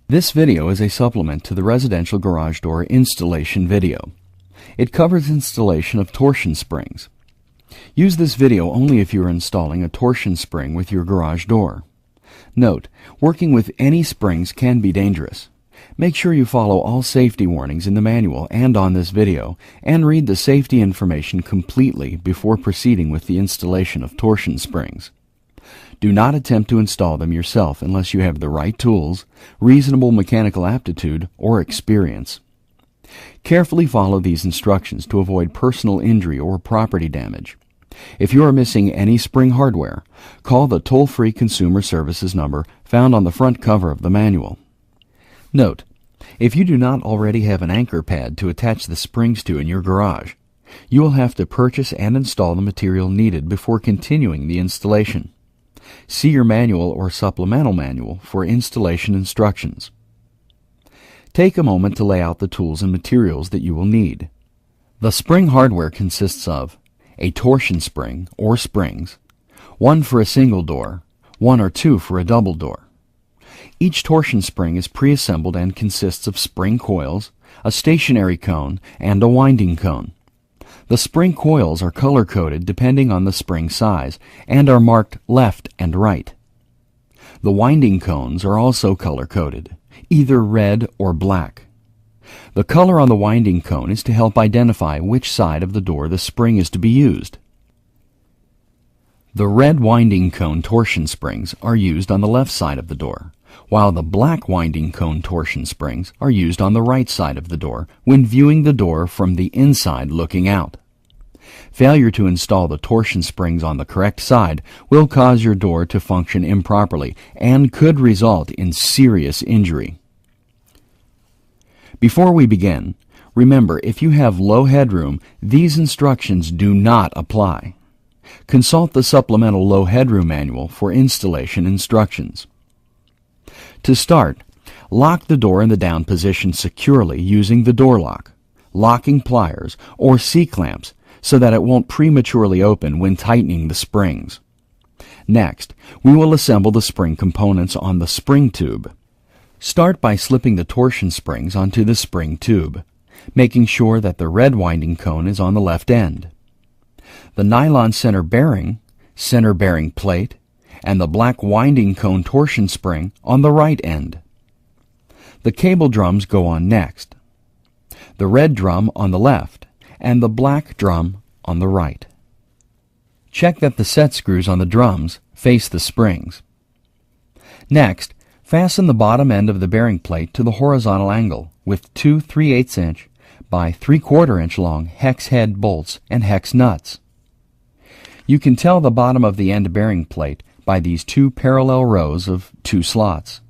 This video is a supplement to the residential garage door installation video. It covers installation of torsion springs. Use this video only if you are installing a torsion spring with your garage door. Note, working with any springs can be dangerous. Make sure you follow all safety warnings in the manual and on this video, and read the safety information completely before proceeding with the installation of torsion springs. Do not attempt to install them yourself unless you have the right tools, reasonable mechanical aptitude, or experience. Carefully follow these instructions to avoid personal injury or property damage. If you are missing any spring hardware, call the toll-free consumer services number found on the front cover of the manual. Note, if you do not already have an anchor pad to attach the springs to in your garage, you will have to purchase and install the material needed before continuing the installation. See your manual or supplemental manual for installation instructions. Take a moment to lay out the tools and materials that you will need. The spring hardware consists of a torsion spring or springs, one for a single door, one or two for a double door. Each torsion spring is pre-assembled and consists of spring coils, a stationary cone, and a winding cone. The spring coils are color-coded depending on the spring size and are marked left and right. The winding cones are also color-coded, either red or black. The color on the winding cone is to help identify which side of the door the spring is to be used. The red winding cone torsion springs are used on the left side of the door, while the black winding cone torsion springs are used on the right side of the door when viewing the door from the inside looking out. Failure to install the torsion springs on the correct side will cause your door to function improperly and could result in serious injury. Before we begin, remember, if you have low headroom, these instructions do not apply. Consult the supplemental low headroom manual for installation instructions. To start, lock the door in the down position securely using the door lock, locking pliers, or C-clamps so that it won't prematurely open when tightening the springs. Next, we will assemble the spring components on the spring tube. Start by slipping the torsion springs onto the spring tube, making sure that the red winding cone is on the left end. The nylon center bearing plate, and the black winding cone torsion spring on the right end. The cable drums go on next. The red drum on the left and the black drum on the right. Check that the set screws on the drums face the springs. Next, fasten the bottom end of the bearing plate to the horizontal angle with two 3/8 inch by 3/4 inch long hex head bolts and hex nuts. You can tell the bottom of the end bearing plate by these two parallel rows of 2 slots.